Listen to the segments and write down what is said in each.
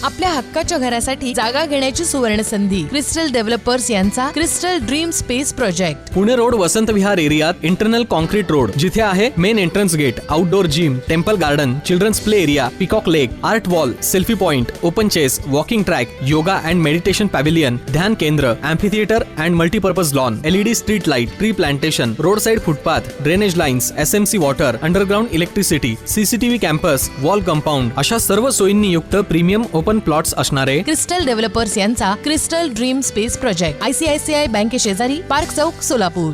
आपल्या हक्काच्या घरासाठी जागा घेण्याची सुवर्ण संधी. क्रिस्टल डेव्हलपर्स यांचा crystal dream space project. Pune road Vasant Vihar एरियात इंटरनल कॉन्क्रीट रोड, जिथे आहे main entrance gate, outdoor gym, temple garden, children's play area, peacock lake, art wall, selfie point, open chess, walking track, yoga and meditation pavilion, ध्यान केंद्र, amphitheatre and multipurpose lawn, LED street light, tree plantation, road side footpath, drainage lines, SMC water, underground electricity, CCTV campus, wall compound अशा सर्व सोयींनी युक्त premium open plots असणारे crystal developers यांचा crystal dream space project. ICICI बँके शेजारी, park चौक, सोलापूर.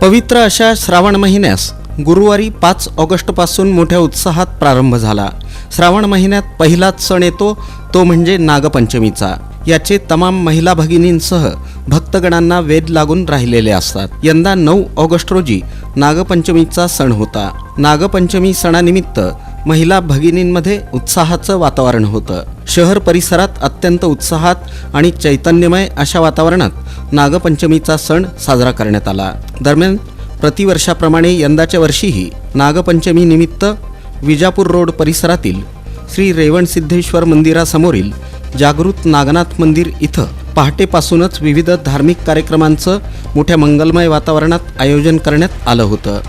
पवित्र अशा श्रावण महिन्यास गुरुवारी 5 ऑगस्ट पासून मोठ्या उत्साहात प्रारंभ झाला. श्रावण महिन्यात पहिलाच सण येतो तो म्हणजे नागपंचमीचा. याचे तमाम महिला भगिनींसह भक्तगणांना वेध लागून राहिलेले असतात. यंदा 9 ऑगस्ट रोजी नागपंचमीचा सण होता. नागपंचमी सणानिमित्त महिला भगिनींमध्ये उत्साहाचं वातावरण होतं. शहर परिसरात अत्यंत उत्साहात आणि चैतन्यमय अशा वातावरणात नागपंचमीचा सण साजरा करण्यात आला. दरम्यान प्रतिवर्षाप्रमाणे यंदाच्या वर्षीही नागपंचमी निमित्त विजापूर रोड परिसरातील श्री रेवणसिद्धेश्वर मंदिरासमोरील जागृत नागनाथ मंदिर इथं पहाटेपासूनच विविध धार्मिक कार्यक्रमांचं मोठ्या मंगलमय वातावरणात आयोजन करण्यात आलं होतं.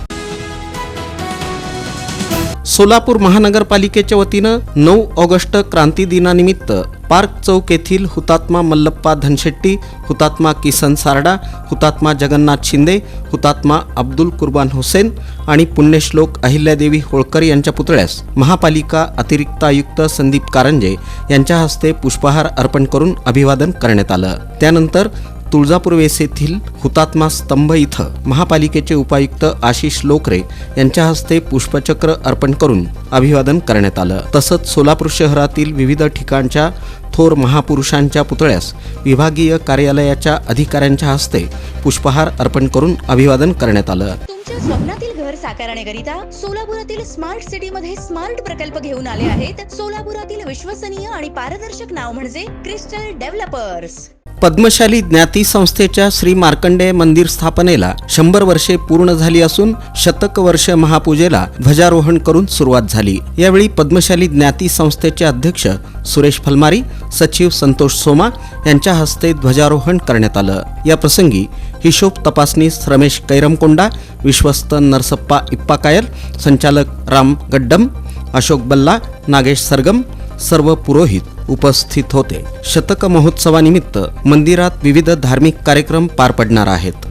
सोलापूर महानगरपालिकेच्या वतीनं 9 ऑगस्ट क्रांती दिनानिमित्त पार्क चौक येथील हुतात्मा मल्लप्पा धनशेट्टी, हुतात्मा किसन सारडा, हुतात्मा जगन्नाथ शिंदे, हुतात्मा अब्दुल कुर्बान हुसेन आणि पुण्यश्लोक अहिल्यादेवी होळकर यांच्या पुतळ्यास महापालिका अतिरिक्त आयुक्त संदीप कारंजे यांच्या हस्ते पुष्पहार अर्पण करून अभिवादन करण्यात आलं. त्यानंतर तुळजापूर वेस येथील हुतात्मा स्तंभ इथं महापालिकेचे उपायुक्त आशिष लोकरे यांच्या हस्ते पुष्पचक्र अर्पण करून अभिवादन करण्यात आलं. तसंच सोलापूर शहरातील विविध ठिकाणच्या थोर महापुरुषांच्या पुतळ्यास विभागीय कार्यालयाच्या अधिकाऱ्यांच्या हस्ते पुष्पहार अर्पण करून अभिवादन करण्यात आलं. तुमच्या स्वप्नातील घर साकारण्याकरिता सोलापुरातील स्मार्ट सिटी मध्ये स्मार्ट प्रकल्प घेऊन आले आहेत. सोलापुरातील विश्वसनीय आणि पारदर्शक नाव म्हणजे क्रिस्टल डेव्हलपर्स. पद्मशाली ज्ञाती संस्थेच्या श्री मार्कंडेय मंदिर स्थापनेला 100 वर्षे पूर्ण झाली असून शतक वर्ष महापूजेला ध्वजारोहण करून सुरुवात झाली. यावेळी पद्मशाली ज्ञाती संस्थेचे अध्यक्ष सुरेश फलमारी, सचिव संतोष सोमा यांच्या हस्ते ध्वजारोहण करण्यात आलं. या प्रसंगी हिशोब तपासनीस रमेश कैरमकोंडा, विश्वस्त नरसप्पा इप्पाकायल, संचालक राम गड्डम, अशोक बल्ला, नागेश सरगम सर्व पुरोहित उपस्थित होते. शतक महोत्सवानिमित्त मंदिरात विविध धार्मिक कार्यक्रम पार पडणार आहेत.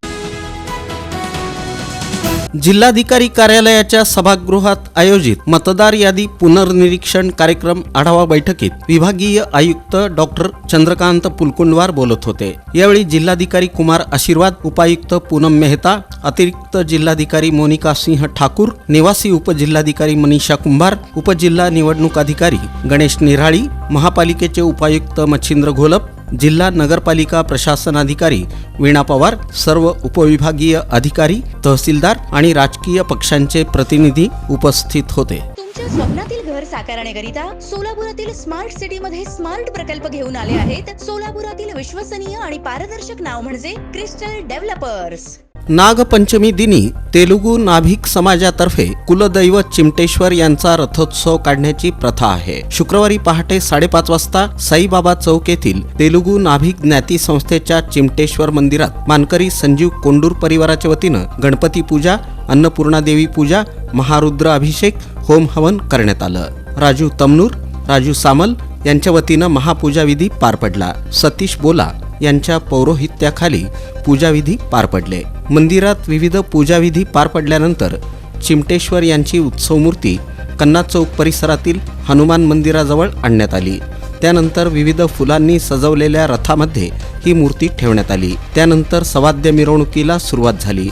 जिल्हाधिकारी कार्यालयाच्या सभागृहात आयोजित मतदार यादी पुनर्निरीक्षण कार्यक्रम आढावा बैठकीत विभागीय आयुक्त डॉक्टर चंद्रकांत पुलकुंडवार बोलत होते. यावेळी जिल्हाधिकारी कुमार आशीर्वाद, उपायुक्त पूनम मेहता, अतिरिक्त जिल्हाधिकारी मोनिका सिंह ठाकूर, निवासी उपजिल्हाधिकारी मनीषा कुंभार, उपजिल्हा निवडणूक अधिकारी गणेश निराळी, महापालिकेचे उपायुक्त मच्छिंद्र घोलप, जिल्हा नगरपालिका प्रशासनाधिकारी वीणा पवार, सर्व उपविभागीय अधिकारी, तहसीलदार आणि राजकीय पक्षांचे प्रतिनिधी उपस्थित होते. तुमच्या स्वप्नातील घर साकारण्याकरिता सोलापुरातील स्मार्ट सिटी मध्ये स्मार्ट प्रकल्प घेऊन आले आहेत. सोलापुरातील विश्वसनीय आणि पारदर्शक नाव म्हणजे क्रिस्टल डेव्हलपर्स. नागपंचमी दिनी तेलुगू नाभिक समाजातर्फे कुलदैवत चिमटेश्वर यांचा रथोत्सव काढण्याची प्रथा आहे. शुक्रवारी पहाटे 5:30 वाजता साईबाबा चौक येथील तेलुगू नाभिक ज्ञाती संस्थेच्या चिमटेश्वर मंदिरात मानकरी संजीव कोंडूर परिवाराच्या वतीनं गणपती पूजा, अन्नपूर्णा देवी पूजा, महारुद्र अभिषेक, होम हवन करण्यात आलं. राजू तमनूर, राजू सामल यांच्या वतीनं महापूजा विधी पार पडला. सतीश बोला यांच्या पौरोहित्याखाली पूजाविधी पार पडले. मंदिरात विविध पूजाविधी पार पडल्यानंतर चिमटेश्वर यांची उत्सव मूर्ती कन्ना चौक परिसरातील हनुमान मंदिराजवळ आणण्यात आली. त्यानंतर विविध फुलांनी सजवलेल्या रथामध्ये ही मूर्ती ठेवण्यात आली. त्यानंतर सवाद्य मिरवणुकीला सुरुवात झाली.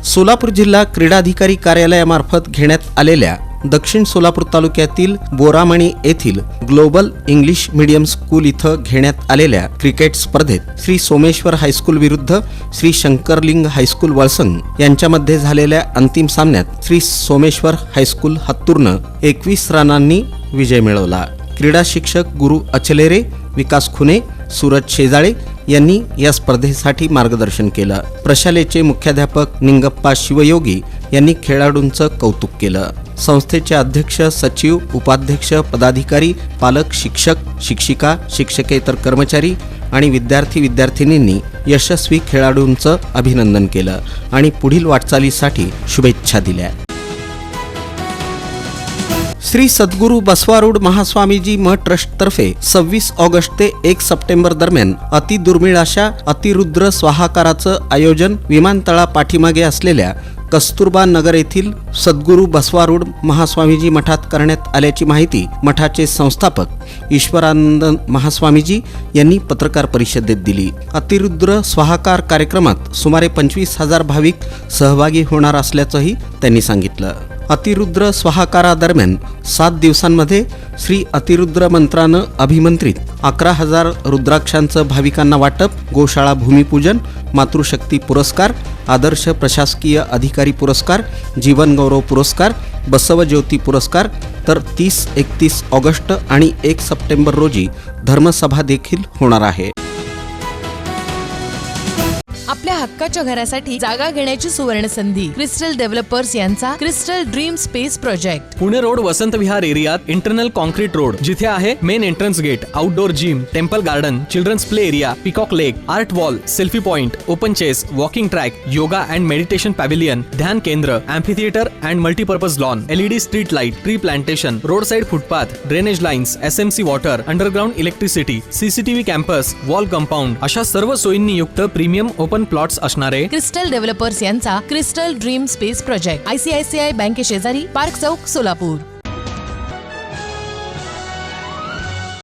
सोलापूर जिल्हा क्रीडाधिकारी कार्यालयामार्फत घेण्यात आलेल्या दक्षिण सोलापूर तालुक्यातील बोरामणी येथील ग्लोबल इंग्लिश मीडियम स्कूल इथं घेण्यात आलेल्या क्रिकेट स्पर्धेत श्री सोमेश्वर हायस्कूल विरुद्ध श्री शंकरलिंग हायस्कूल वळसंग यांच्यामध्ये झालेल्या अंतिम सामन्यात श्री सोमेश्वर हायस्कूल हत्तूरनं 21 रनांनी विजय मिळवला. क्रीडा शिक्षक गुरु अचलेरे, विकास खुने, सूरज शेजाळे यांनी या स्पर्धेसाठी मार्गदर्शन केलं. प्रशालेचे मुख्याध्यापक निंगप्पा शिवयोगी यांनी खेळाडूंचं कौतुक केलं. संस्थेचे अध्यक्ष, सचिव, उपाध्यक्ष, पदाधिकारी, पालक, शिक्षक, शिक्षिका, शिक्षकेतर कर्मचारी आणि विद्यार्थी-विद्यार्थिनींनी यशस्वी खेळाडूंचं अभिनंदन केलं आणि पुढील वाटचालीसाठी शुभेच्छा दिल्या. श्री सद्गुरू बसवारूढ महास्वामीजी मठ ट्रस्टतर्फे 26 ऑगस्ट ते 1 सप्टेंबर दरम्यान अतिदुर्मिळ अशा अतिरुद्र स्वाहाकाराचं आयोजन विमानतळा पाठीमागे असलेल्या कस्तुरबा नगर येथील सद्गुरू बसवारूढ महास्वामीजी मठात करण्यात आल्याची माहिती मठाचे संस्थापक ईश्वरानंद महास्वामीजी यांनी पत्रकार परिषदेत दिली. अतिरुद्र स्वाहाकार कार्यक्रमात सुमारे 25,000 भाविक सहभागी होणार असल्याचंही त्यांनी सांगितलं. अतिरुद्र स्वाहाकारादरम्यान 7 दिवसांमध्ये श्री अतिरुद्र मंत्रानं अभिमंत्रित 11,000 रुद्राक्षांचं भाविकांना वाटप, गोशाळा भूमिपूजन, मातृशक्ती पुरस्कार, आदर्श प्रशासकीय अधिकारी पुरस्कार, जीवन गौरव पुरस्कार, बसवज्योती पुरस्कार, तर 30-31 ऑगस्ट आणि 1 सप्टेंबर रोजी धर्मसभा देखील होणार आहे. आपल्या हक्काच्या घरासाठी जागा घेण्याची सुवर्ण संधी. क्रिस्टल डेव्हलपर्स यांचा crystal dream space project. Pune road Vasant Vihar एरियात इंटरनल कॉन्क्रीट रोड, जिथे आहे main entrance gate, outdoor gym, temple garden, children's play area, peacock lake, art wall, selfie point, open chess, walking track, yoga and meditation pavilion, ध्यान केंद्र, amphitheatre and multipurpose lawn, LED street light, tree plantation, road side footpath, drainage lines, SMC water, underground electricity, CCTV campus, wall compound अशा सर्व सोयींनी युक्त premium open plots असणारे crystal developers यांचा crystal dream space project. ICICI बँके शेजारी, park चौक, सोलापूर.